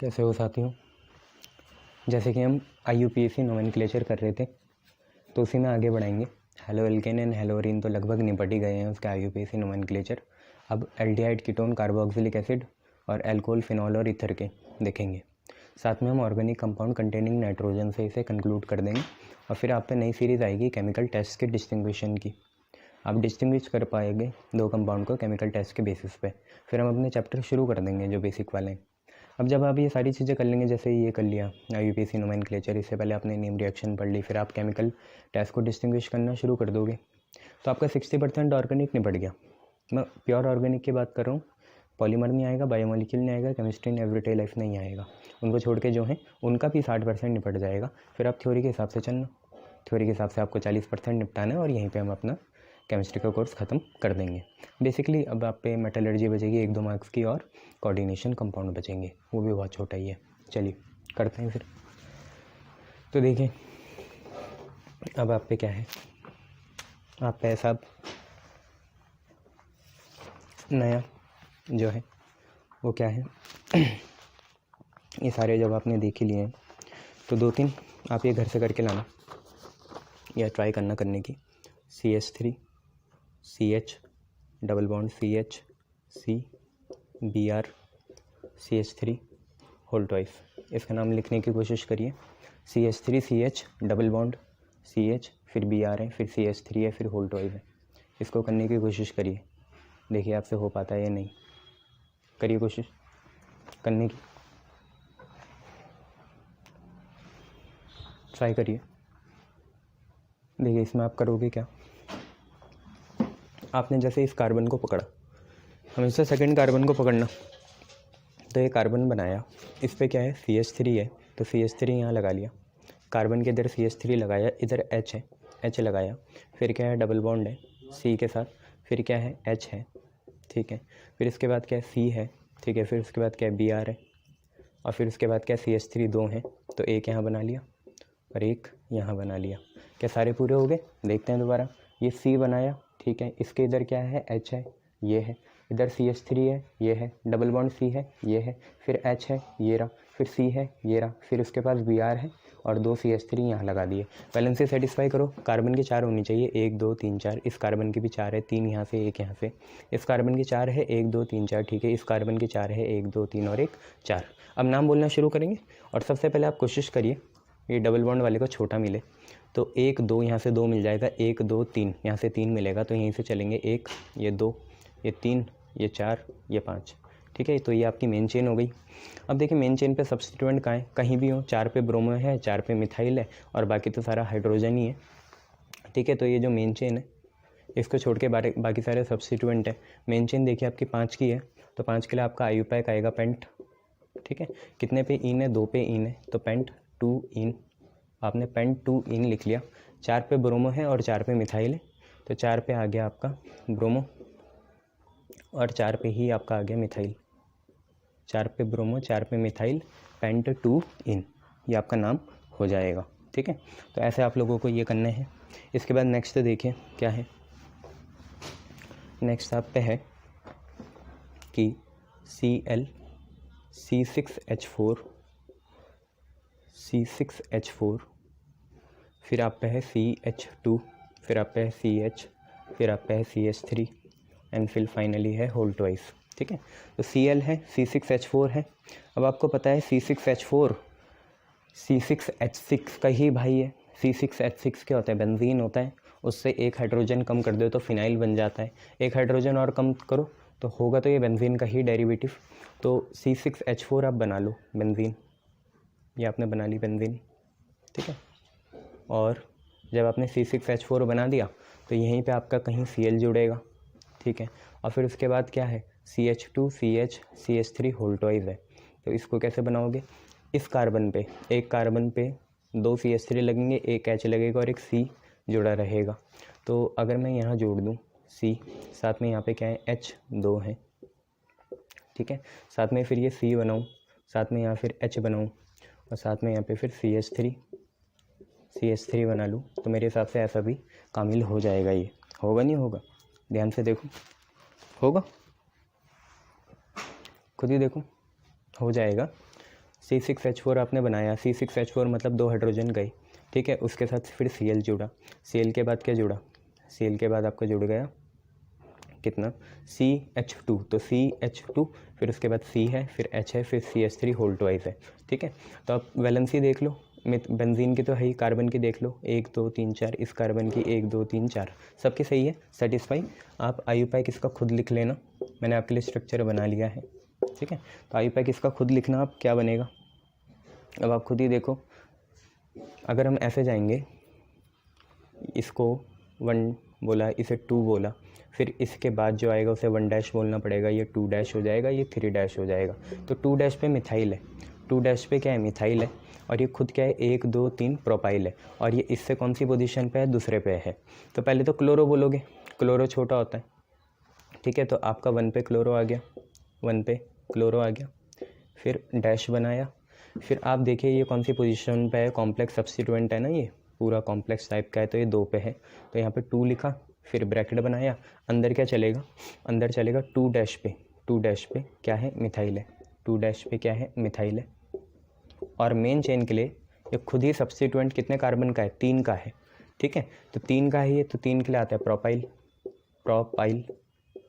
कैसे हो साथियों। जैसे कि हम IUPAC नोमेनक्लेचर कर रहे थे तो उसी में आगे बढ़ाएंगे। हेलो एल्केन एंड हेलोरीन तो लगभग निपट ही गए हैं उसके IUPAC नोमेनक्लेचर। अब एल्डिहाइड कीटोन कार्बोक्सिलिक एसिड और एल्कोहल फिनॉल और ईथर के देखेंगे। साथ में हम ऑर्गेनिक कंपाउंड कंटेनिंग नाइट्रोजन से इसे कंक्लूड कर देंगे और फिर आप पे नई सीरीज़ आएगी केमिकल टेस्ट के डिस्टिंग्विशन की। आप डिस्टिंग्विश कर पाएंगे दो कंपाउंड को केमिकल टेस्ट के बेसिस पे। फिर हम अपने चैप्टर शुरू कर देंगे जो बेसिक वाले हैं। अब जब आप ये सारी चीज़ें कर लेंगे, जैसे ये कर लिया IUPAC नोमेनक्लेचर, इससे पहले आपने नेम रिएक्शन पढ़ ली, फिर आप केमिकल टेस्ट को डिस्टिंग्विश करना शुरू कर दोगे तो आपका 60% ऑर्गेनिक निपट गया। मैं प्योर ऑर्गेनिक की बात कर रहा हूँ। पॉलीमर नहीं आएगा, बायोमोलिक्यूल नहीं आएगा, केमिस्ट्री एंड एवरीडे लाइफ नहीं आएगा। उनको छोड़ के जो है उनका भी 60% निपट जाएगा। फिर आप थ्योरी के हिसाब से चलना। थ्योरी के हिसाब से आपको 40% निपटाना है और यहीं पर हम अपना केमिस्ट्री का कोर्स ख़त्म कर देंगे। बेसिकली अब आप पे मेटलर्जी बचेगी 1-2 मार्क्स की और कोऑर्डिनेशन कंपाउंड बचेंगे, वो भी बहुत छोटा ही है। चलिए करते हैं फिर। तो देखिए अब आप पे क्या है, आप पे सब नया जो है वो क्या है ये सारे जब आपने देख ही लिए हैं तो 2-3 आप ये घर से करके लाना या ट्राई करने की। CH3 CH double bond CH C Br CH3 whole twice, इसका नाम लिखने की कोशिश करिए। CH3 CH double bond CH फिर Br है, फिर CH3 है, फिर होल ट्वाइस है। इसको करने की कोशिश करिए, देखिए आपसे हो पाता है या नहीं। करिए कोशिश करने की, ट्राई करिए। देखिए इसमें आप करोगे क्या, आपने जैसे इस कार्बन को पकड़ा, हमेशा सेकंड कार्बन को पकड़ना। तो ये कार्बन बनाया, इस पे क्या है CH3 है तो CH3 यहाँ लगा लिया। कार्बन के इधर CH3 लगाया, इधर H है, H लगाया। फिर क्या है डबल बॉन्ड है C के साथ, फिर क्या है H है, ठीक है। फिर इसके बाद क्या है C है, ठीक है। फिर उसके बाद क्या है Br है और फिर उसके बाद क्या है CH3 2 है तो एक यहाँ बना लिया और एक यहाँ बना लिया। क्या सारे पूरे हो गए? देखते हैं दोबारा। ये C बनाया, ठीक है। इसके इधर क्या है H है, ये है। इधर CH3 है, ये है। डबल बॉन्ड C है, ये है। फिर H है, ये रहा। फिर C है, ये रहा। फिर उसके पास Br है और 2 CH3 यहाँ लगा दिए। बैलेंस से सेटिस्फाई करो। कार्बन के 4 होनी चाहिए, 1 2 3 4। इस कार्बन की भी 4 है, 3 यहाँ से, 1 यहाँ से। इस कार्बन की 4 है, 1 2 3 4, ठीक है। इस कार्बन की 4 है, 1 2 3 और 1 4। अब नाम बोलना शुरू करेंगे और सबसे पहले आप कोशिश करिए ये डबल बॉन्ड वाले को छोटा मिले तो 1 2 यहाँ से 2 मिल जाएगा, 1 2 3 यहाँ से 3 मिलेगा तो यहीं से चलेंगे। 1 ये 2 ये 3 ये 4 ये 5, ठीक है। तो ये आपकी मेन चेन हो गई। अब देखिए मेन चेन पे सब्स्टिट्यूएंट कहाँ है, कहीं भी हो। 4 पे ब्रोमो है, 4 पे मिथाइल है और बाकी तो सारा हाइड्रोजन ही है, ठीक है। तो ये जो मेन चेन है इसको छोड़ के बाकी सारे सब्स्टिट्यूएंट है। मेन चेन देखिए आपकी 5 की है तो 5 के लिए आपका IUPAC आएगा पेंट, ठीक है। कितने पे इन है, 2 पे इन है तो पेंट 2 इन। आपने पेंट 2 इन लिख लिया। 4 पे ब्रोमो है और 4 पे मिथाइल है तो 4 पे आ गया आपका ब्रोमो और 4 पे ही आपका आ गया मिथाइल। 4 पे ब्रोमो, 4 पे मिथाइल, पेंट 2 इन, ये आपका नाम हो जाएगा, ठीक है। तो ऐसे आप लोगों को ये करना है। इसके बाद नेक्स्ट देखिए क्या है। नेक्स्ट आप पे है कि Cl C6H4 C6H4, फिर आप पे है CH2, फिर आप पे है CH, फिर आप पे है CH3 एंड फिर फाइनली है होल ट्वाइस, ठीक है। तो Cl है, C6H4 है। अब आपको पता है C6H4 C6H6 का ही भाई है। C6H6 क्या होता है, बेंजीन होता है। उससे एक हाइड्रोजन कम कर दो तो फिनाइल बन जाता है। एक हाइड्रोजन और कम करो तो होगा तो ये बेंजीन का ही डेरिवेटिव। तो C6H4 आप बना लो बेंजीन, ये आपने बना ली बेंजीन, ठीक है। और जब आपने C6H4 बना दिया तो यहीं पे आपका कहीं Cl जुड़ेगा, ठीक है। और फिर उसके बाद क्या है CH2 CH CH3 whole twice है। तो इसको कैसे बनाओगे, इस कार्बन पे, एक कार्बन पे 2 CH3 लगेंगे, एक H लगेगा और एक C जुड़ा रहेगा। तो अगर मैं यहाँ जोड़ दूँ C, साथ में यहाँ पे क्या है H 2 है, ठीक है। साथ में फिर ये C बनाऊँ, साथ में यहाँ फिर H बनाऊँ और साथ में यहाँ पे फिर CH3 बना लूँ तो मेरे हिसाब से ऐसा भी कामिल हो जाएगा। ये होगा नहीं होगा, ध्यान से देखो, होगा, खुद ही देखो, हो जाएगा। C6H4 आपने बनाया, C6H4 मतलब 2 हाइड्रोजन गए, ठीक है। उसके साथ फिर Cl जुड़ा, Cl के बाद क्या जुड़ा, Cl के बाद आपका जुड़ गया कितना, CH2, तो CH2 फिर उसके बाद C है, फिर H है, फिर CH3 होल ट्वाइस है, ठीक है। तो आप वैलेंसी देख लो, बेंजीन की तो है ही, कार्बन की देख लो 1 2 3 4, इस कार्बन की 1 2 3 4, सबकी सही है, सेटिस्फाई। आप IUPAC इसका खुद लिख लेना, मैंने आपके लिए स्ट्रक्चर बना लिया है, ठीक है। तो IUPAC इसका खुद लिखना, आप क्या बनेगा, अब आप खुद ही देखो। अगर हम ऐसे जाएंगे, इसको 1 बोला, इसे 2 बोला, फिर इसके बाद जो आएगा उसे 1 डैश बोलना पड़ेगा, ये 2 डैश हो जाएगा, ये 3 डैश हो जाएगा। तो 2 डैश पे मिथाइल है, 2 डैश पे क्या है, मिथाइल है, और ये खुद क्या है, 1 2 3 प्रोपाइल है, और ये इससे कौन सी पोजीशन पे है, दूसरे पे है। तो पहले तो क्लोरो बोलोगे, क्लोरो छोटा होता है, ठीक है। तो आपका 1 पे क्लोरो आ गया, 1 पे क्लोरो आ गया, फिर डैश बनाया, फिर आप देखिए ये कौन सी पोजीशन पे है, कॉम्प्लेक्स सब्स्टिट्यूएंट है ना, ये पूरा कॉम्प्लेक्स टाइप का है, तो ये 2 पे है, तो यहाँ पे 2 लिखा, फिर ब्रैकेट बनाया, अंदर क्या चलेगा, अंदर चलेगा 2 डैश पे, 2 डैश पे क्या है, मिथाइल है, 2 डैश पे क्या है, मिथाइल है। और मेन चेन के लिए ये खुद ही सब्स्टिट्यूएंट कितने कार्बन का है, 3 का है, ठीक है। तो 3 का है ये, तो 3 के लिए आता है प्रोपाइल, प्रोपाइल,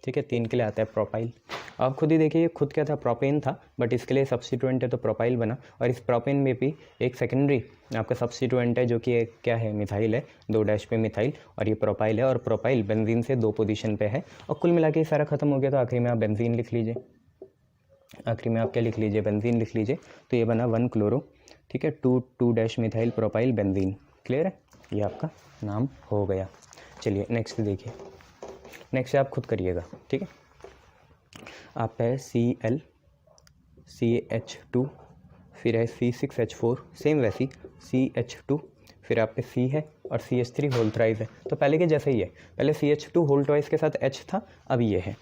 ठीक है, 3 के लिए आता है प्रोपाइल। आप खुद ही देखिए, ये खुद क्या था, प्रोपेन था, बट इसके लिए सब्स्टिट्यूएंट है तो प्रोपाइल बना, और इस प्रोपेन में भी एक सेकेंडरी आपका सब्स्टिट्यूएंट है जो कि एक क्या है, मिथाइल है, 2 डैश पे मिथाइल, और ये प्रोपाइल है, और प्रोपाइल बेंजीन से 2 पोजीशन पे है, और कुल मिला के सारा खत्म हो गया। तो आखिरी में आप बेंजीन लिख लीजिए, आखिरी में आप क्या लिख लीजिए, बेंजीन लिख लीजिए। तो ये बना 1 क्लोरो, ठीक है, 2 dash methyl propyl benzene, clear है, ये आपका नाम हो गया। चलिए नेक्स्ट देखिए, नेक्स्ट आप खुद करिएगा, ठीक है। आप है Cl, CH2, फिर है C6H4, सेम वैसी CH2, फिर आप पे C है, और CH3 होल थ्राइस है, तो पहले के जैसे ही है, पहले CH2 होल ट्वाइस के साथ H था, अब ये है,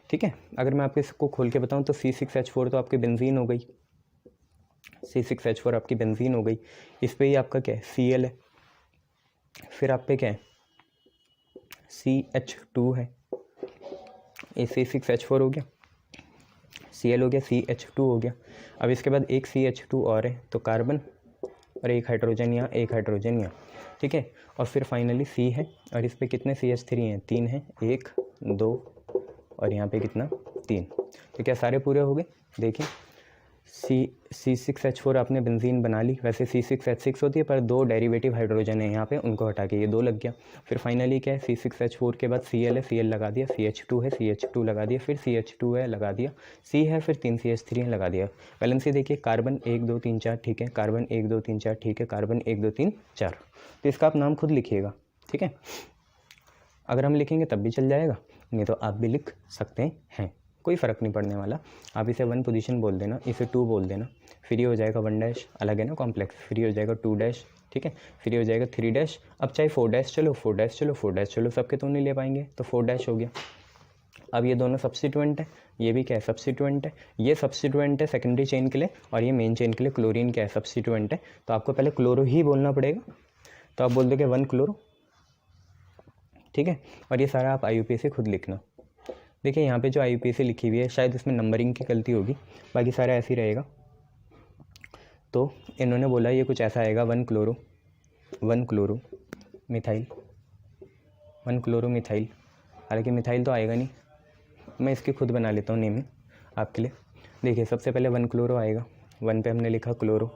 ठीक है। अगर मैं आपको इसको खोल के बताऊं तो C6H4 तो आपकी बेंजीन हो गई, C6H4 आपकी बेंजीन हो गई, इस पे ही आपका क्या है, Cl है, फिर आप पे क्या है, CH2 है, ये C6H4 हो गया, Cl हो गया, CH2 हो गया। अब इसके बाद एक CH2 और है, तो कार्बन और एक हाइड्रोजन यहाँ, एक हाइड्रोजन यहाँ, ठीक है। और फिर फाइनली C है, और इस पे कितने CH3 हैं, 3 हैं, 1 2 और यहाँ पे कितना, 3। तो क्या सारे पूरे हो गए, देखिए C6H4 आपने बेंजीन बना ली, वैसे C6H6 होती है, पर 2 डेरिवेटिव हाइड्रोजन है यहाँ पे, उनको हटा के ये 2 लग गया। फिर फाइनली क्या है, C6H4 के बाद Cl है, Cl लगा दिया, CH2 है, CH2 लगा दिया, फिर CH2 है, लगा दिया, C है, फिर 3 CH3 है, लगा दिया। वैलेंसी देखिए, कार्बन 1 2 3 4, ठीक है, कार्बन 1 2 3 4, ठीक है, कार्बन 1 2 3 4। तो इसका आप नाम खुद लिखिएगा, ठीक है। अगर हम लिखेंगे तब भी चल जाएगा, नहीं तो आप भी लिख सकते हैं, कोई फ़र्क नहीं पड़ने वाला। आप इसे 1 पोजीशन बोल देना, इसे 2 बोल देना, फिर ये हो जाएगा 1 डैश, अलग है ना कॉम्प्लेक्स, फिर ये हो जाएगा 2 डैश, ठीक है, फिर ये हो जाएगा 3 डैश। अब चाहे 4 डैश चलो, 4 डैश चलो, 4 डैश चलो, सबके तो नहीं ले पाएंगे, तो 4 डैश हो गया। अब ये दोनों सब्स्टिट्यूएंट है, ये भी क्या है, सब्स्टिट्यूएंट है, ये सब्स्टिट्यूएंट है सेकेंडरी चेन के लिए, और ये मेन चेन के लिए क्लोरीन क्या है, सब्स्टिट्यूएंट है। तो आपको पहले क्लोरो ही बोलना पड़ेगा, तो आप बोल दोगे 1 क्लोरो, ठीक है। और ये सारा आप IUPAC खुद लिखना। देखिए यहाँ पे जो IUPAC लिखी हुई है, शायद इसमें नंबरिंग की गलती होगी, बाकी सारा ऐसे ही रहेगा। तो इन्होंने बोला ये कुछ ऐसा आएगा, 1 क्लोरो मिथाइल, 1 क्लोरो मिथाइल, हालांकि मिथाइल तो आएगा नहीं, मैं इसकी खुद बना लेता हूँ नेम आपके लिए। देखिए सबसे पहले 1 क्लोरो आएगा, 1 पे हमने लिखा क्लोरो,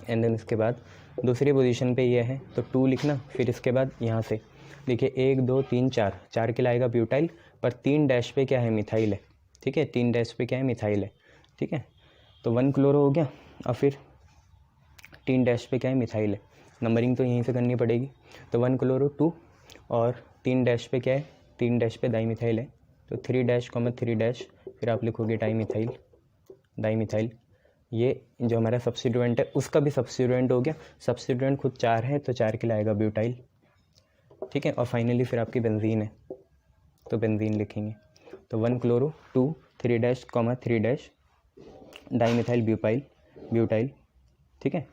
एंड देन इसके बाद दूसरी पोजीशन पे ये है, तो 2 लिखना, फिर इसके बाद यहाँ से देखिए 1 2 3 4, 4 के लाएगा ब्यूटाइल, पर 3 डैश पे क्या है, मिथाइल है, ठीक है, 3 डैश पे क्या है, मिथाइल है, ठीक है। तो 1 क्लोरो हो गया, और फिर 3 डैश पे क्या है, मिथाइल है, नंबरिंग तो यहीं से करनी पड़ेगी। तो 1 क्लोरो 2, और 3 डैश पे क्या है, 3 डैश पे डाई मिथाइल है, तो 3 डैश 3 डैश, फिर आप लिखोगे डाई मिथाइल। ये जो हमारा सब्स्टिट्यूएंट है उसका भी सब्स्टिट्यूएंट हो गया, सब्स्टिट्यूएंट खुद 4 है, तो 4 के लाएगा ब्यूटाइल, ठीक है। और फाइनली फिर आपकी बेंजीन है, तो बेंजीन लिखेंगे, तो 1 chloro 2 3 dash 3 dash dimethyl butyl, ठीक है।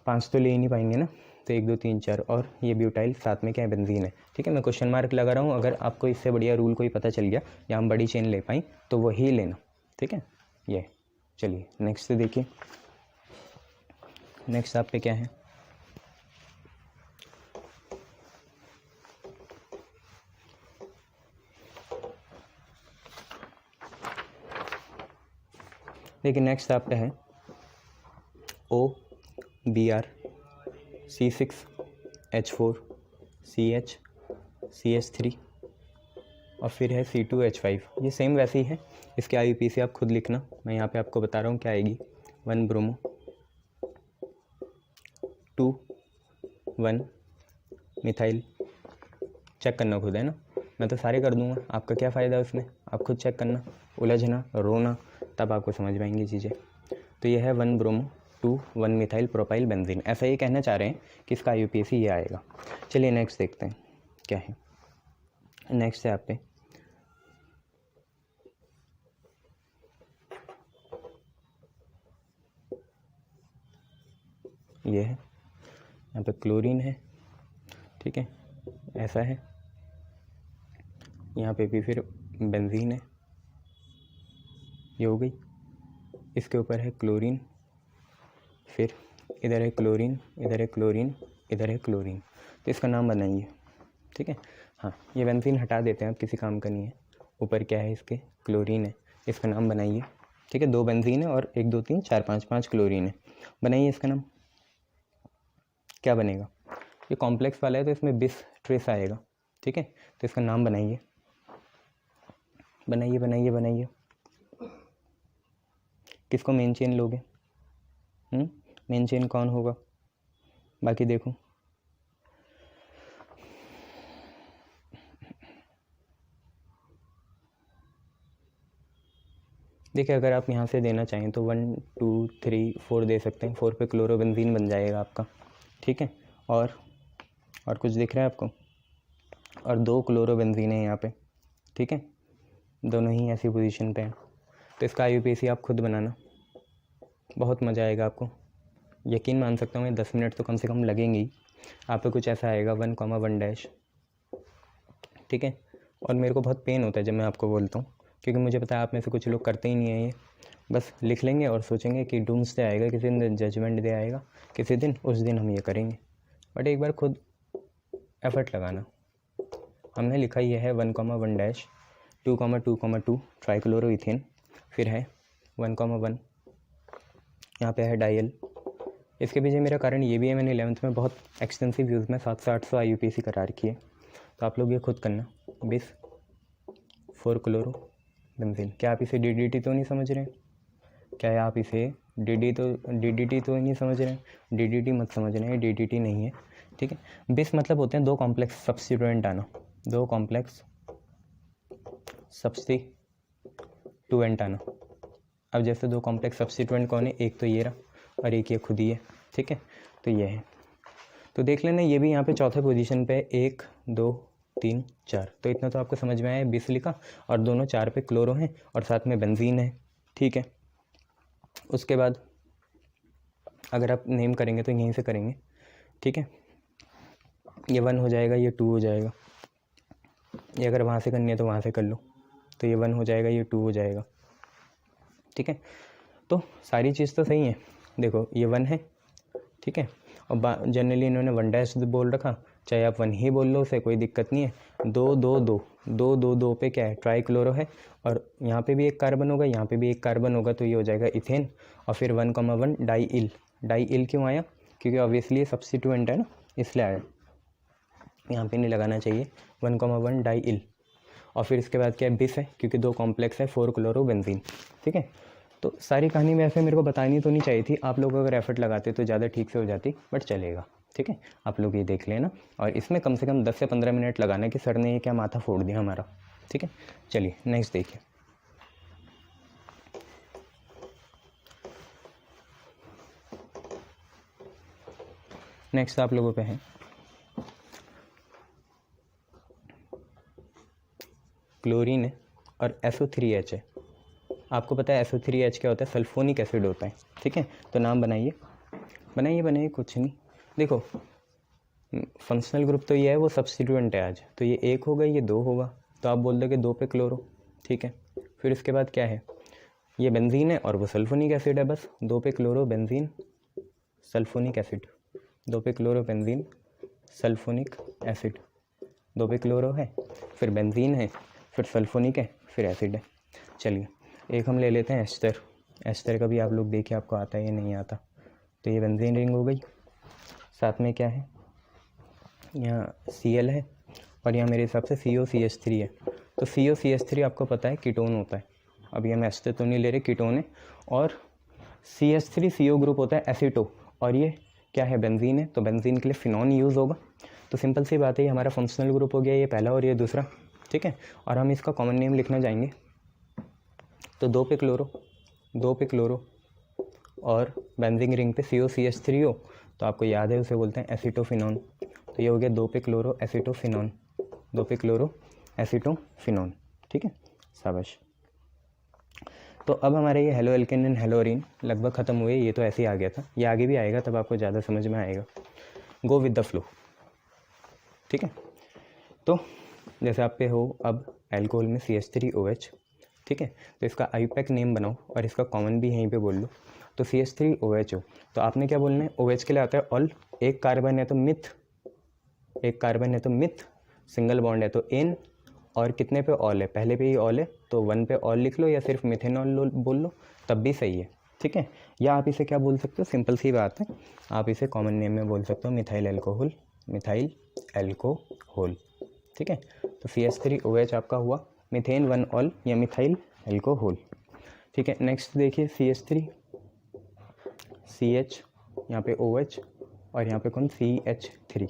5 तो ले ही नहीं पाएंगे ना, तो 1 2 3 4, और ये ब्यूटाइल साथ में क्या है, बेंजीन है, ठीक है। मैं क्वेश्चन मार्क लगा रहा हूँ, अगर आपको इससे बढ़िया रूल कोई पता चल गया या हम बड़ी चेन ले पाएँ तो वही लेना, ठीक है। ये चलिए नेक्स्ट से देखिए, नेक्स्ट आप पे क्या है, देखिए नेक्स्ट आप पे है OBr C6H4 CH CH3 और फिर है C2H5। ये सेम वैसे ही है, इसके IUPAC आप खुद लिखना, मैं यहाँ पे आपको बता रहा हूँ क्या आएगी। 1 ब्रोमो 2 1 मिथाइल, चेक करना खुद है ना, मैं तो सारे कर दूंगा, आपका क्या फ़ायदा है उसमें, आप खुद चेक करना, उलझना रोना, तब आपको समझ में आएंगी चीज़ें। तो ये है 1 ब्रोमो 2 1 मिथाइल प्रोपाइल बेंजीन, ऐसा ये कहना चाह रहे हैं कि इसका IUPAC ये आएगा। चलिए नेक्स्ट देखते हैं क्या है। नेक्स्ट है आप पे ये है, यहाँ पे क्लोरीन है, ठीक है, ऐसा है, यहाँ पे भी फिर बेंजीन है, ये हो गई, इसके ऊपर है क्लोरीन, फिर इधर है क्लोरीन, इधर है क्लोरीन, इधर है क्लोरीन, तो इसका नाम बनाइए, ठीक है। हाँ, ये बेंजीन हटा देते हैं, अब किसी काम का नहीं है। ऊपर क्या है इसके, क्लोरीन है, इसका नाम बनाइए, ठीक है। 2 बेंजीन है और 1 2 3 4 5 5 क्लोरीन है, बनाइए इसका नाम, क्या बनेगा। ये कॉम्प्लेक्स वाला है तो इसमें बिस ट्रेस आएगा, ठीक है। तो इसका नाम बनाइए, बनाइए बनाइए बनाइए। किसको मेन चेन लोगे, मेन चेन कौन होगा, बाकी देखो। देखिए अगर आप यहाँ से देना चाहें तो 1 2 3 4 दे सकते हैं, 4 पे क्लोरोबेंजीन बन जाएगा आपका, ठीक है। और कुछ दिख रहा है आपको, और 2 क्लोरोबेंजीन है यहाँ पे, ठीक है, दोनों ही ऐसी पोजीशन पे हैं। तो इसका IUPAC आप खुद बनाना, बहुत मज़ा आएगा आपको, यकीन मान सकता हूँ मैं, 10 मिनट तो कम से कम लगेंगे ही। आप पे कुछ ऐसा आएगा 1,1 ठीक है। और मेरे को बहुत पेन होता है जब मैं आपको बोलता हूँ, क्योंकि मुझे पता है आप में से कुछ लोग करते ही नहीं है ये, बस लिख लेंगे और सोचेंगे कि डूम्सडे आएगा किसी दिन, जजमेंट डे आएगा किसी दिन, उस दिन हम ये करेंगे। बट एक बार खुद एफर्ट लगाना। हमने लिखा ये है 1,1 2,2,2 ट्राइक्लोरोइथेन, फिर है 1,1, यहाँ पे है डायल। इसके पीछे मेरा कारण ये भी है, मैंने 11th में बहुत एक्सटेंसिव यूज़ में 700 800 IUPAC करा रखी है, तो आप लोग ये खुद करना। बिस 4 क्लोरो बेंजीन। क्या आप इसे DDT तो नहीं समझ रहे हैं, क्या आप इसे DDT तो नहीं समझ रहे हैं, DDT मत समझ रहे हैं, DDT नहीं है, ठीक है। बिस मतलब होते हैं 2 कॉम्प्लेक्स सब्स्टिट्यूएंट आना, 2 कॉम्प्लेक्स सब्स्टिट्यूएंट आना। अब जैसे 2 कॉम्प्लेक्स सब्स्टिट्यूएंट कौन है, एक तो ये रहा और एक ये खुद ही है, ठीक है। तो ये है, तो देख लेना ये भी यहाँ पे चौथे पोजीशन पे 1 2 3 4, तो इतना तो आपको समझ में आया, 20 लिखा, और दोनों 4 पे क्लोरो हैं और साथ में बेंजीन है, ठीक है। उसके बाद अगर आप नेम करेंगे तो यहीं से करेंगे, ठीक है। ये 1 हो जाएगा, ये 2 हो जाएगा, ये अगर वहाँ से करनी है तो वहाँ से कर लो, तो ये 1 हो जाएगा, ये 2 हो जाएगा, ठीक है। तो सारी चीज़ तो सही है, देखो ये 1 है, ठीक है, और जनरली इन्होंने 1 बोल रखा, चाहे आप 1 ही बोल लो, उसे कोई दिक्कत नहीं है। 2 2 2 2 2 2 पे क्या है, ट्राई क्लोरो है, और यहाँ पे भी एक कार्बन होगा, यहाँ पे भी एक कार्बन होगा, तो ये हो जाएगा इथेन। और फिर 1,1 डाई इल क्यों आया, क्योंकि ऑब्वियसली सब्स्टिट्यूएंट है ना, इसलिए आया, यहाँ पे नहीं लगाना चाहिए, 1,1 डाई इल। और फिर इसके बाद क्या है, बिस है, क्योंकि 2 कॉम्प्लेक्स है 4 क्लोरोबेंजीन, ठीक है। तो सारी कहानी वैसे मेरे को बतानी तो नहीं चाहिए थी, आप लोग अगर एफर्ट लगाते तो ज़्यादा ठीक से हो जाती, बट चलेगा, ठीक है। आप लोग ये देख लेना, और इसमें कम से कम 10 से 15 मिनट लगाना कि सर ने ये क्या माथा फोड़ दिया हमारा, ठीक है। चलिए नेक्स्ट देखिए, नेक्स्ट आप लोगों पे है क्लोरीन है और SO3H है। आपको पता है SO3H क्या होता है, सल्फोनिक एसिड होता है, ठीक है। तो नाम बनाइए बनाइए बनाइए, कुछ नहीं, देखो फंक्शनल ग्रुप तो ये है, वो सब्स्टिट्यूएंट है आज, तो ये 1 होगा, ये 2 होगा, तो आप बोल दोगे 2 पे क्लोरो, ठीक है। फिर इसके बाद क्या है, ये बेंजीन है और वो सल्फोनिक एसिड है, बस 2 पे क्लोरो बेंजीन सल्फोनिक एसिड, 2 पे क्लोरो बेंजीन सल्फोनिक एसिड, 2 पे क्लोरो है, फिर बेंजीन है, फिर सल्फोनिक है, फिर एसिड है। चलिए एक हम ले लेते हैं एस्टर। एस्टर का भी आप लोग देखिए आपको आता है या नहीं आता। तो ये बेंजीन रिंग हो गई, साथ में क्या है, यहाँ Cl है और यहाँ मेरे हिसाब से COCH3 है। तो COCH3 आपको पता है कीटोन होता है, अभी हम एस्टर तो नहीं ले रहे, कीटोन है। और CH3 CO ग्रुप होता है एसीटो, और ये क्या है, बेंजीन है, तो बेंजीन के लिए फिनॉन यूज़ होगा। तो सिंपल सी बात है, ये हमारा फंक्शनल ग्रुप हो गया, ये पहला और ये दूसरा, ठीक है। और हम इसका कॉमन नेम लिखना चाहेंगे, तो 2 पे क्लोरो, 2 पे क्लोरो और बेंजीन रिंग पे COCH3 हो तो आपको याद है उसे बोलते हैं एसीटोफिनॉन। तो ये हो गया 2 पे क्लोरो एसीटोफिनॉन, 2 पे क्लोरो एसीटोफिनॉन, ठीक है, शाबाश। तो अब हमारे ये हेलो एल्केन एंड हेलोरीन लगभग ख़त्म हुए, ये तो ऐसे ही आ गया था, ये आगे भी आएगा तब आपको ज़्यादा समझ में आएगा। गो विद द फ्लो, ठीक है। तो जैसे आप पे हो अब एल्कोहल में CH3OH, ठीक है। तो इसका आईपैक नेम बनाओ और इसका कॉमन भी यहीं पे बोल लो। तो CH3OH हो तो आपने क्या बोलना है, OH के लिए आता है ऑल, एक कार्बन है तो मिथ, एक कार्बन है तो मिथ, सिंगल बॉन्ड है तो एन, और कितने पे ऑल है, पहले पे ही ऑल है तो 1 पे ऑल लिख लो या सिर्फ मिथेनॉल बोल लो तब भी सही है, ठीक है। या आप इसे क्या बोल सकते हो, सिंपल सी बात है, आप इसे कॉमन नेम में बोल सकते हो मिथाइल एल्कोहल, मिथाइल एल्कोहल, ठीक है। तो CH3OH आपका हुआ मिथेन 1 ऑल या मिथाइल एल्कोहल, ठीक है। नेक्स्ट देखिए CH3 CH, यहाँ पे OH और यहाँ पे कौन CH3।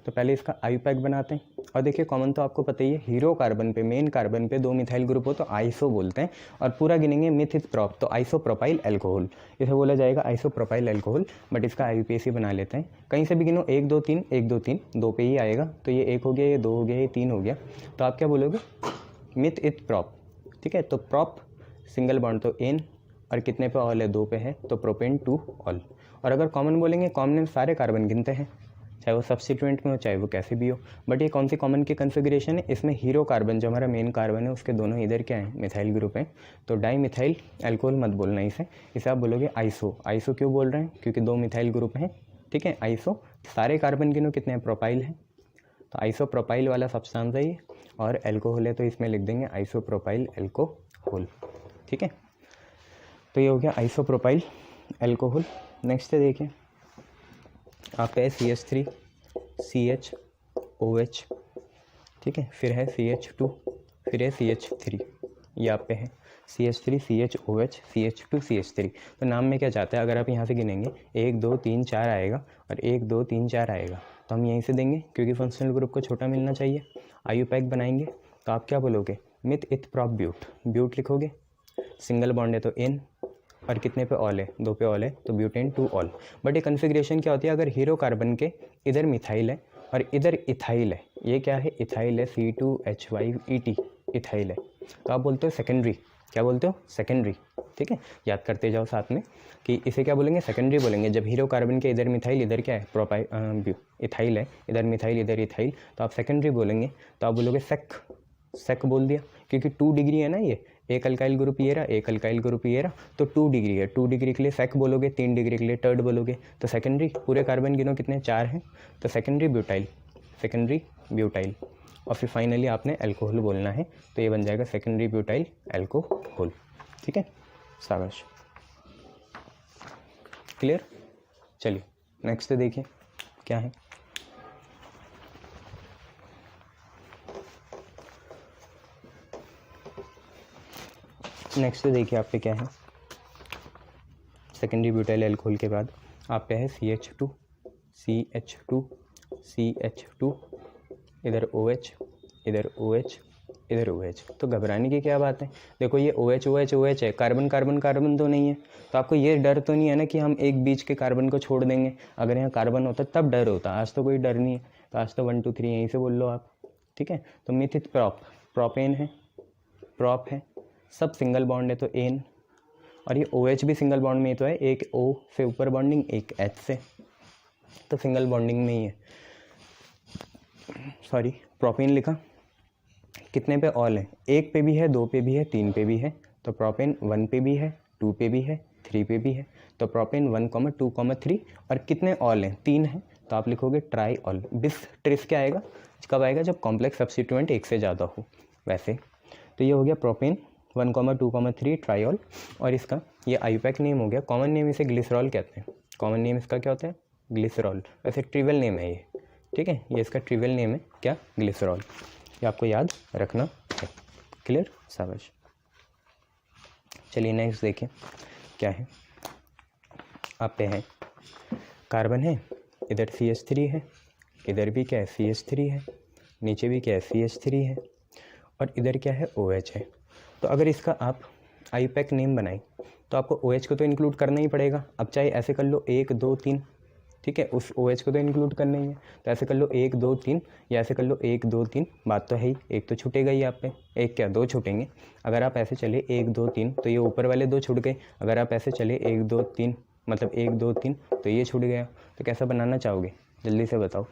तो पहले इसका आईपैक बनाते हैं, और देखिए कॉमन तो आपको पता ही है, हीरो कार्बन पे, मेन कार्बन पे 2 मिथाइल ग्रुप हो तो आइसो बोलते हैं, और पूरा गिनेंगे मिथ इथ प्रॉप तो आइसोप्रोपाइल एल्कोहल, इसे बोला जाएगा आइसोप्रोपाइल एल्कोहल। बट इसका आईयूपीएसी बना लेते हैं, कहीं से भी गिनो 1 2 3 1 2 3, 2 पे ही आएगा, तो ये 1 हो गया, ये 2 हो गया, ये 3 हो गया, तो आप क्या बोलोगे, मिथ इथ प्रॉप, ठीक है। तो प्रॉप सिंगल बॉन्ड तो एन, और कितने पे ऑल है, 2 पे है तो प्रोपेन 2 ऑल। और अगर कॉमन बोलेंगे, कॉमन सारे कार्बन गिनते हैं, चाहे वो सब्स्टिट्यूएंट में हो चाहे वो कैसे भी हो। बट ये कौन सी कॉमन की कन्फिग्रेशन है, इसमें हीरो कार्बन जो हमारा मेन कार्बन है उसके दोनों इधर क्या है, मिथाइल ग्रुप है। तो डाई मिथाइल एल्कोहल मत बोलना इसे आप बोलोगे आइसो। आइसो क्यों बोल रहे हैं, क्योंकि 2 मिथाइल ग्रुप हैं, ठीक है। आइसो सारे कार्बन गिनो कितने हैं, प्रोपाइल है, तो आइसो प्रोपाइल वाला सब्सटेंस है ये, और एल्कोहल है तो इसमें लिख देंगे आइसो प्रोपाइल एल्कोहल, ठीक है। तो ये हो गया आइसो प्रोपाइल एल्कोहल। नेक्स्ट है देखिए आपका है CH3 CHOH, ठीक है, फिर है CH2, फिर है CH3, ये आप पे है CH3 CHOH CH2 CH3। तो नाम में क्या चाहता है, अगर आप यहाँ से गिनेंगे 1 2 3 4 आएगा और 1 2 3 4 आएगा, तो हम यहीं से देंगे क्योंकि फंक्शनल ग्रुप को छोटा मिलना चाहिए। आईयूपैक बनाएंगे तो आप क्या बोलोगे, मिथ इथ प्रॉप ब्यूट, ब्यूट लिखोगे, सिंगल बॉन्ड है तो एन, और कितने पे ऑल है, 2 पे ऑल है तो ब्यूटेन 2 ऑल। बट ये कन्फिग्रेशन क्या होती है, अगर हीरो कार्बन के इधर मिथाइल है और इधर इथाइल है, ये क्या है, इथाइल है, C2H5ET इथाइल है, तो आप बोलते हो सेकेंडरी, क्या बोलते हो, सेकेंडरी, ठीक है। याद करते जाओ साथ में कि इसे क्या बोलेंगे, सेकेंडरी बोलेंगे। जब हीरो कार्बन के इधर मिथाइल इधर क्या है, प्रोपाइल इथाइल है, इधर मिथाइल इधर इथाइल, तो आप सेकेंडरी बोलेंगे, तो आप बोलोगे सेक, सेक बोल दिया क्योंकि 2 डिग्री है ना, ये एक अल्काइल ग्रुप ये रहा, एक अल्काइल ग्रुप ये रहा, तो 2 डिग्री है, 2 डिग्री के लिए सेक बोलोगे, 3 डिग्री के लिए टर्ड बोलोगे, तो सेकेंडरी पूरे कार्बन गिनो कितने, 4 हैं, तो सेकेंडरी ब्यूटाइल, सेकेंडरी ब्यूटाइल। और फिर फाइनली आपने अल्कोहल बोलना है, तो ये बन जाएगा सेकेंडरी ब्यूटाइल अल्कोहल, ठीक है, शाबाश, क्लियर। चलिए नेक्स्ट देखिए क्या है, नेक्स्ट देखिए आप पे क्या है, सेकेंडरी ब्यूटाइल अल्कोहल के बाद आप पे है CH2 CH2 CH2, इधर OH इधर OH इधर OH। तो घबराने की क्या बात है, देखो ये OH OH OH है, कार्बन कार्बन कार्बन तो नहीं है, तो आपको ये डर तो नहीं है ना कि हम एक बीच के कार्बन को छोड़ देंगे, अगर यहाँ कार्बन होता तब डर होता, आज तो कोई डर नहीं है, तो आज तो 1 2 3 यहीं से बोल लो आप, ठीक है। तो मिथ इथ प्रॉप, प्रोपेन है, प्रॉप है, सब सिंगल बॉन्ड है तो एन, और ये OH भी सिंगल बॉन्ड में ही तो है, एक O से ऊपर बॉन्डिंग एक H से, तो सिंगल बॉन्डिंग में ही है, सॉरी प्रोपेन लिखा, कितने पे ऑल है, 1 पे भी है, 2 पे भी है, 3 पे भी है, तो प्रोपेन 1 पे भी है, 2 पे भी है, 3 पे भी है। तो प्रोपेन 1, 2, 3 और कितने ऑल हैं? 3 हैं, तो आप लिखोगे ट्राई ऑल। बिस ट्रिस क्या आएगा? कब आएगा? जब कॉम्प्लेक्स सब्स्टिट्यूएंट एक से ज़्यादा हो। वैसे तो ये हो गया प्रोपेन 1, 2, 3 ट्राई ऑल। और इसका ये आईयूपैक नेम हो गया। कॉमन नेम इसे ग्लिसरॉल कहते हैं। कॉमन नेम इसका क्या होता है? ग्लिसरॉल। वैसे ट्रिवियल नेम है ये, ठीक है, ये इसका ट्रिवियल नेम है क्या? ग्लिसरॉल। ये आपको याद रखना है। क्लियर? शाबाश। चलिए नेक्स्ट देखिए क्या है। आप पे है कार्बन है, इधर CH3 है, इधर भी क्या है? CH3 है, नीचे भी क्या है? CH3 है, और इधर क्या है? OH है। तो अगर इसका आप आईयूपैक नेम बनाएं तो आपको OH को तो इंक्लूड करना ही पड़ेगा। अब चाहे ऐसे कर लो 1, 2, 3, ठीक है, उस OH को तो इंक्लूड करना ही है। तो ऐसे कर लो 1, 2, 3, या ऐसे कर लो 1, 2, 3। बात तो है ही, एक तो छूटेगा ही आप पे, एक क्या 2 छूटेंगे। अगर आप ऐसे चले 1, 2, 3 तो ये ऊपर वाले 2 छूट गए। अगर आप ऐसे चले 1, 2, 3 मतलब 1, 2, 3 तो ये छूट गया। तो कैसा बनाना चाहोगे? जल्दी से बताओ।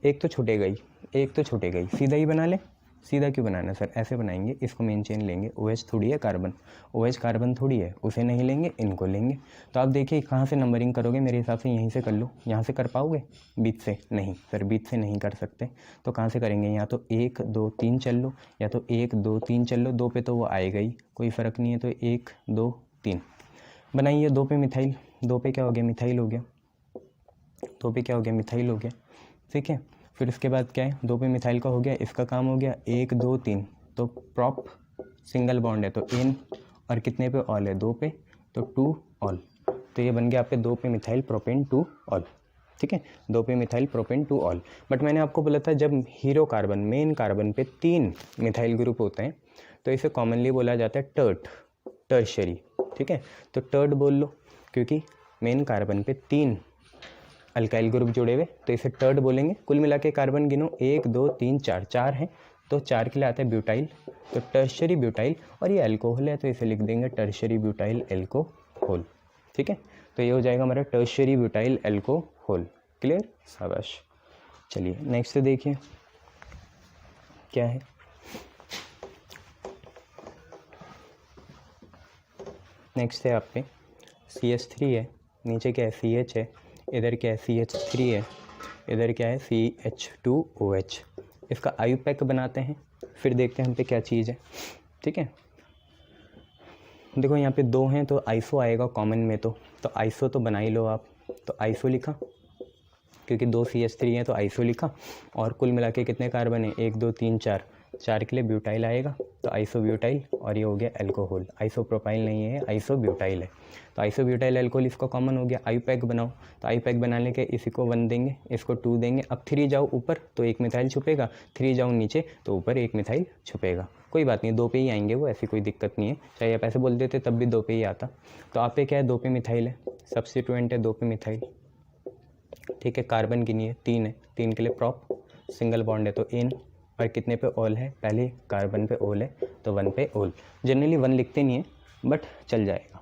एक तो छूटेगा ही, एक तो छूटेगा ही। सीधा ही बना ले। सीधा क्यों बनाना सर? ऐसे बनाएंगे, इसको मेन चेन लेंगे। OH थोड़ी है कार्बन, OH कार्बन थोड़ी है, उसे नहीं लेंगे, इनको लेंगे। तो आप देखिए कहाँ से नंबरिंग करोगे? मेरे हिसाब से यहीं से कर लो। यहाँ से कर पाओगे? बीच से नहीं सर, बीच से नहीं कर सकते। तो कहाँ से करेंगे? या तो 1, 2, 3 चल लो, या तो 1, 2, 3 चल लो। 2 पे तो वो आएगा ही, कोई फ़र्क नहीं है। तो 1, 2, 3 बनाइए। 2 पे मिथाइल, 2 पे क्या हो गया? मिथाइल हो गया। 2 पे क्या हो गया? मिथाइल हो गया, ठीक है। फिर उसके बाद क्या है? 2 पे मिथाइल का हो गया, इसका काम हो गया। 1, 2, 3 तो प्रॉप सिंगल बॉन्ड है तो इन, और कितने पे? ऑल है, 2 पे, तो 2 ऑल। तो ये बन गया आपके 2 पे मिथाइल प्रोपेन 2 ऑल, ठीक है। 2 पे मिथाइल प्रोपेन 2 ऑल। बट मैंने आपको बोला था जब हीरो कार्बन, मेन कार्बन पे 3 मिथाइल ग्रुप होते हैं तो इसे कॉमनली बोला जाता है टर्ट, टर्शरी, ठीक है। तो टर्ट बोल लो, क्योंकि मेन कार्बन पे 3 अल्काइल ग्रुप जुड़े हुए, तो इसे टर्ड बोलेंगे। कुल मिला के कार्बन गिनो 1, 2, 3, 4, 4 हैं, तो 4 के लिए आता है ब्यूटाइल, तो टर्शरी ब्यूटाइल। और ये अल्कोहल है तो इसे लिख देंगे टर्शरी ब्यूटाइल एल्कोहल, ठीक है। तो ये हो जाएगा हमारा टर्शरी ब्यूटाइल एल्कोहल। क्लियर? शाबाश। चलिए नेक्स्ट देखिए क्या है। नेक्स्ट है आप पे CH3 है, नीचे क्या है? CH है, इधर क्या है? CH3 है, इधर क्या है? CH2OH। इसका आईयूपैक बनाते हैं, फिर देखते हैं हम पे क्या चीज़ है, ठीक है। देखो यहाँ पे 2 हैं तो आइसो आएगा कॉमन में, तो आइसो तो बना ही लो आप। तो आइसो लिखा, क्योंकि 2 CH3 हैं तो आइसो लिखा। और कुल मिला के कितने कार्बन है? 1, 2, 3, 4, 4 के लिए ब्यूटाइल आएगा, तो आइसोब्यूटाइल। और ये हो गया एल्कोहल। आइसोप्रोपाइल नहीं है, आइसोब्यूटाइल है। तो आइसोब्यूटाइल एल्कोहल इसका कॉमन हो गया। आईयूपैक बनाओ, तो आईयूपैक बनाने के इसी को 1 देंगे, इसको 2 देंगे। अब 3 जाओ ऊपर तो 1 मिथाइल छुपेगा, 3 जाओ नीचे तो ऊपर 1 मिथाइल छुपेगा। कोई बात नहीं, 2 पे ही आएंगे वो, ऐसी कोई दिक्कत नहीं है। चाहे आप ऐसे बोल देते तब भी 2 पे ही आता। तो आप पे क्या है? 2 पे मिथाइल है, सब्स्टिट्यूएंट है 2 पे मिथाइल, ठीक है। कार्बन गिनिए 3 है, 3 के लिए प्रॉप सिंगल बॉन्ड है तो इन, और कितने पे ऑल है? पहले कार्बन पे ऑल है तो 1 पे ऑल। जनरली 1 लिखते नहीं है बट चल जाएगा।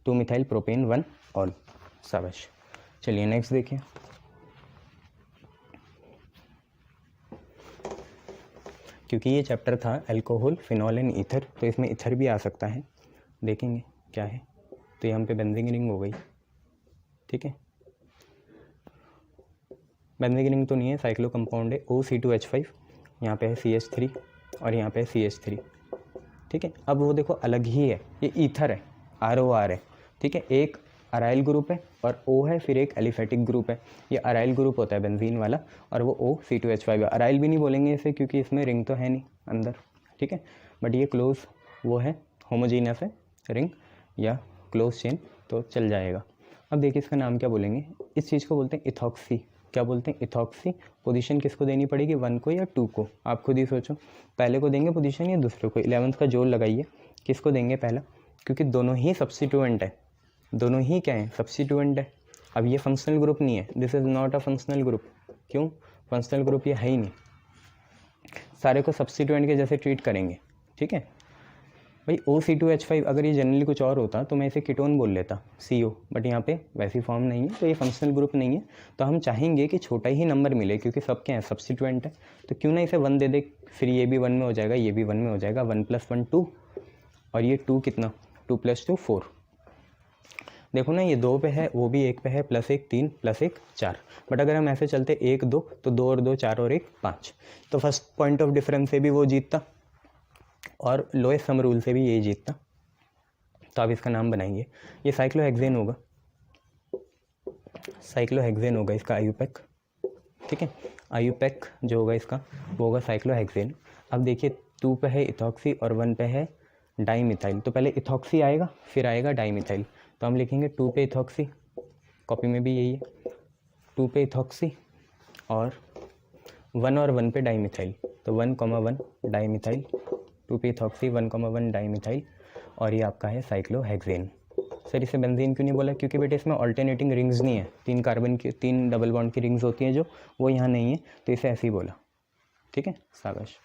2 मिथाइल प्रोपेन 1 ऑल। शाबाश। चलिए नेक्स्ट देखिए। क्योंकि ये चैप्टर था अल्कोहल, फिनॉल एंड ईथर, तो इसमें ईथर भी आ सकता है, देखेंगे क्या है। तो यहाँ पे बेंजीन रिंग हो गई, ठीक है। बेंजीन रिंग तो नहीं है, साइक्लो कंपाउंड है, OC2H5, यहाँ पे है CH3 और यहाँ पे है CH3, ठीक है। अब वो देखो अलग ही है, ये ईथर है, ROR है, ठीक है। एक अराइल ग्रुप है और O है, फिर एक एलिफेटिक ग्रुप है। ये अराइल ग्रुप होता है बेंजीन वाला, और वो OC2H5 है। अराइल भी नहीं बोलेंगे इसे क्योंकि इसमें रिंग तो है नहीं अंदर, ठीक है। बट ये क्लोज वो है, होमोजीनियस है रिंग या क्लोज चेन, तो चल जाएगा। अब देखिए इसका नाम क्या बोलेंगे, इस चीज़ को बोलते हैं इथॉक्सी। क्या बोलते हैं? इथॉक्सी। पोजीशन किसको देनी पड़ेगी? 1 को या 2 को? आप खुद ही सोचो, पहले को देंगे पोजीशन या दूसरे को? 11th का जोड़ लगाइए, किसको देंगे पहला? क्योंकि दोनों ही सब्स्टिट्यूएंट है, दोनों ही क्या है? सब्स्टिट्यूएंट है। अब ये फंक्शनल ग्रुप नहीं है, this is not a functional group. क्यों? फंक्शनल ग्रुप ये है ही नहीं, सारे को सब्स्टिट्यूएंट के जैसे ट्रीट करेंगे, ठीक है भाई। OC2H5 अगर ये जनरली कुछ और होता तो मैं इसे कीटोन बोल लेता, CO, बट यहाँ पे वैसी फॉर्म नहीं है, तो ये फंक्शनल ग्रुप नहीं है। तो हम चाहेंगे कि छोटा ही नंबर मिले, क्योंकि सब क्या है? सब्स्टिट्यूएंट है। तो क्यों ना इसे 1 दे दे, फिर ये भी 1 में हो जाएगा, ये भी 1 में हो जाएगा। 1 + 1 2, और ये 2 कितना 2 + 2 4। देखो ना ये 2 पे है, वो भी 1 पे है, +1 3 +1 4। बट अगर हम ऐसे चलते 1 2 तो 2 और 2 4 और 1 5। तो फर्स्ट पॉइंट ऑफ डिफरेंस से भी वो जीतता और लोएस्ट सम रूल से भी यही जीतता। तो आप इसका नाम बनाएंगे, ये साइक्लोहेक्सेन होगा, साइक्लोहेक्सेन होगा इसका आयुपैक। ठीक है, आयुपैक जो होगा इसका वो होगा साइक्लोहेक्सेन। अब देखिए 2 पे है इथॉक्सी और 1 पे है डाईमिथाइल। तो पहले इथॉक्सी आएगा फिर आएगा डाईमिथाइल। तो हम लिखेंगे 2 पे इथॉक्सी, कॉपी में भी यही है, 2 पे इथॉक्सी और 1 और 1 पे डाईमिथाइल। तो 1,1 डाईमिथाइल, 2 पे इथॉक्सी 1,1 डाईमिथाइल और ये आपका है साइक्लोहेक्सेन। सर इसे बेंजीन क्यों नहीं बोला? क्योंकि बेटे इसमें ऑल्टरनेटिंग रिंग्स नहीं है, 3 कार्बन की 3 डबल बॉन्ड की रिंग्स होती हैं जो, वो यहाँ नहीं है, तो इसे ऐसे ही बोला। ठीक है, शाबाश।